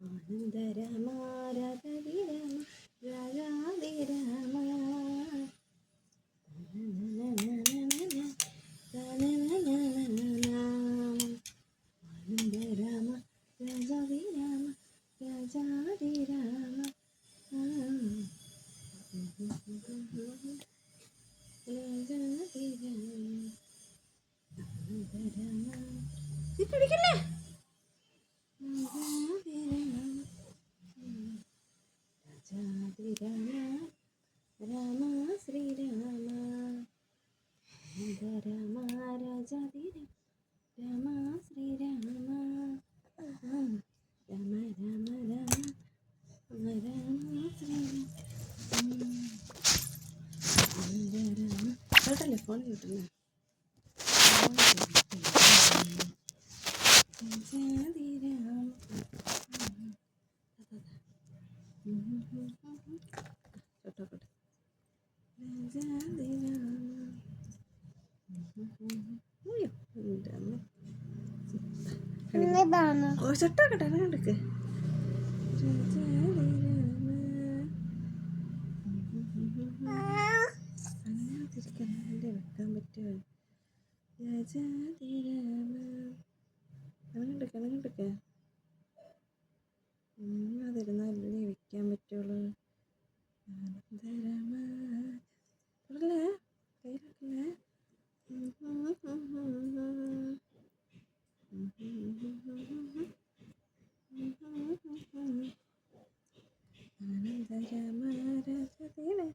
ആനന്ദരാമ രാജാതിരാമ രാജാതിരാമ ആനന്ദരാമ രാജാതിരാമ രാജാതിരാമ പിടിക്കല്ലേ രാജാതിരാമ Rama Sreerama Rama രാജാതിരാമ Rama Sreerama Rama Rama Rama Rama Sreerama കേട്ടല്ലേ phone കിട്ടുന്നേ ചൊട്ടാക്കട്ടെ കണ്ടക്ക് അങ്ങനത്തിരിക്കല്ലേ വെക്കാൻ പറ്റുമോ രാജാതിരാമ അങ്ങനെടുക്ക അതിരുന്നാലല്ലേ വെക്കാൻ പറ്റുള്ളൂ ആനന്ദരാമ കയ്യിലാക്കല്ലേ ആനന്ദരാമ രാജാതിര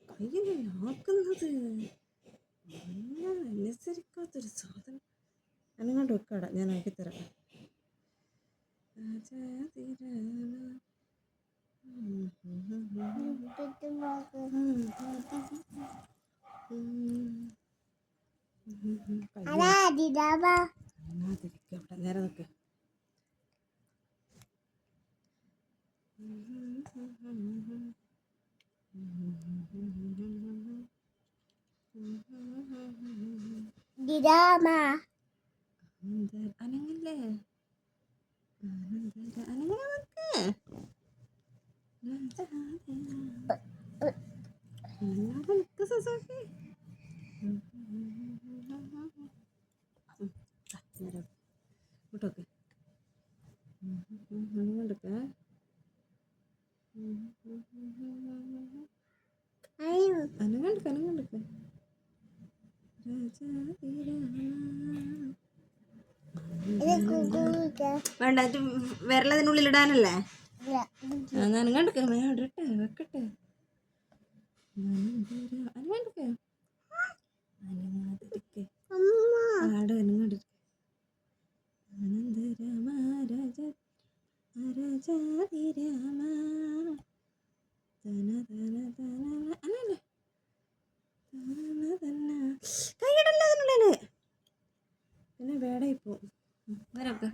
കയ്യിലാക്കുന്നത് അനുസരിക്കാത്തൊരു സാധനം അങ്ങോട്ട് വെക്കാട ഞാൻ ആക്കിത്തരാം നേരെ നോക്ക് അനങ്ങല്ലേ അനങ്ങനെ ഇങ്ങോട്ടൊക്കെ അങ്ങോട്ടൊക്കെ അനങ്ങണ്ടൊക്കെ വേണ്ട വിരലതിനുള്ളിൽ ഇടാനല്ലേ അനങ്ങണ്ടൊക്കെ ഇടട്ടെ വെക്കട്ടെ അനങ്ങണ്ടൊക്കെ അനങ്ങാതിരിക്കെ ആടെ അനങ്ങണ്ടിരിക്കെ ആനന്ദരാമ രാജാതിരാമ അനല്ലേ കൈയിടല്ല അതിനുള്ളില് പിന്നെ വേടയിപ്പോ വരൊക്കെ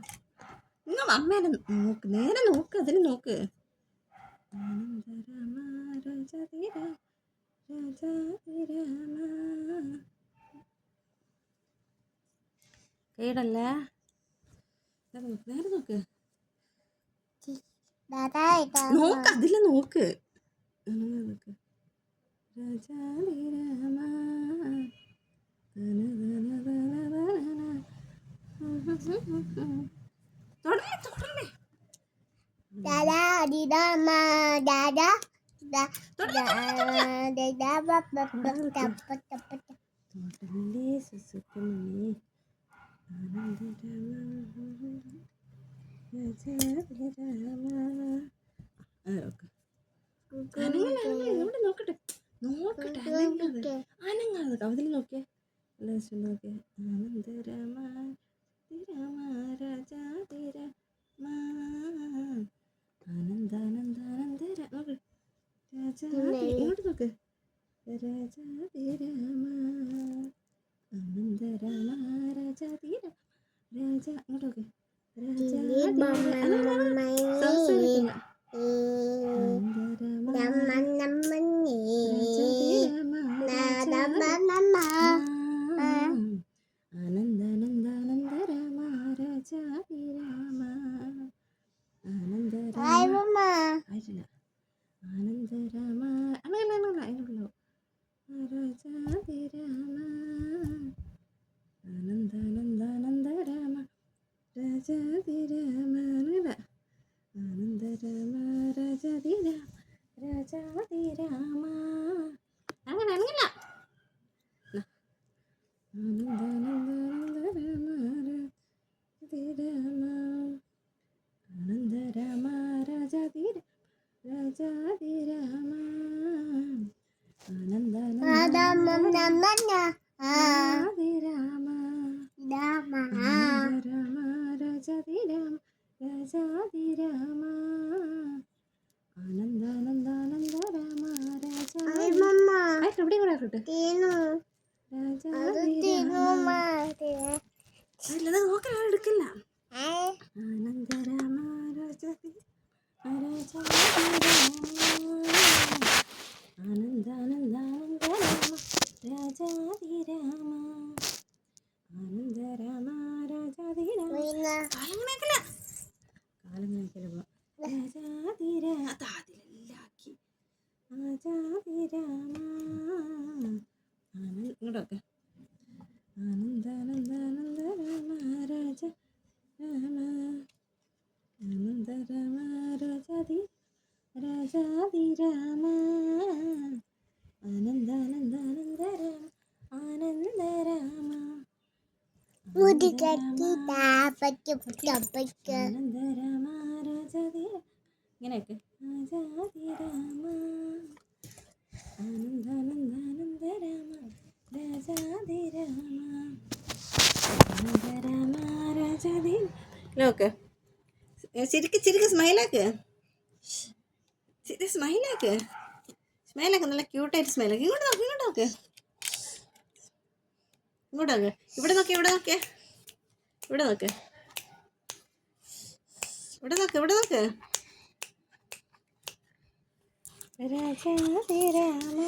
നിങ്ങൾ അമ്മേനെ നോക്ക് നേരെ നോക്ക് അതിന് നോക്ക് ആനന്ദരാമ രാജാതിരാമ കൈയിടല്ല നേരെ നോക്ക് നോക്ക് അതില് നോക്ക് നോക്ക് രാജാതിരാമ തുടരല്ലേ സുസുക്കുമണി ഇവിടെ നോക്കട്ടെ നോക്കട്ടെ അനങ്ങാതെ അതിൽ നോക്കിയേ നോക്കിയേ ആനന്ദരാമ രാമ രാജാതിരാമ ആനന്ദാനന്ദാനന്ദര നോക്ക് ഇങ്ങോട്ട് നോക്ക് രാജാതിരാമ ആനന്ദരാമ രാജാതിരാമ രാജ ഇങ്ങോട്ട് നോക്ക് ആനന്ദാനന്ദ ആയിട്ടില്ല. ആനന്ദരാമ അങ്ങനെയല്ല അതിനുള്ളൂ. രാജാതിരാമ ആനന്ദാനന്ദാനന്ദരാമ രാജാതിരാമ അങ്ങനെയല്ല. ആനന്ദരാമ രാജാതിരാമ രാജാതിരാമ അങ്ങനെ അങ്ങനെയല്ല. ആനന്ദരാമ രാജാതിരാമ രാജാതിരാമ ആനന്ദരാമ രാജാതിരാമ രാജാതിരാമ ആനന്ദാനന്ദാനന്ദരാമ രാജാ ഇവിടെ കൂടെ അല്ലത് നോക്കാൻ എടുക്കില്ല. ആനന്ദരാമ ആനന്ദാനന്ദാനന്ദരാമ രാജാതിരാമ ആനന്ദരാമ രാജാതിരാമ കാലങ്ങനെയാക്കില്ല രാജാതിരാമ അതിലെല്ലാക്കി രാജാതിരാമ ഇങ്ങോട്ടൊക്കെ ആനന്ദാനന്ദാനന്ദരാമ രാജ രാമ ആനന്ദരാമ രാജാതിരാമ ആനന്ദാനന്ദാനന്ദരാമ ആനന്ദരാമ ആനന്ദരാമ രാജാതിരാമ ഇങ്ങനെയൊക്കെ രാജാതിരാമ ആനന്ദാനന്ദാനന്ദരാമ രാജാതിരാമ ആനന്ദരാമ രാജാതി നോക്ക് ചിരിക്ക് സ്മൈലാക്ക് സ്മൈലാക്ക് നല്ല ക്യൂട്ടായിട്ട് സ്മൈലാക്ക് ഇങ്ങോട്ട് നോക്ക് ഇവിടെ നോക്ക് രാജാതിരാമ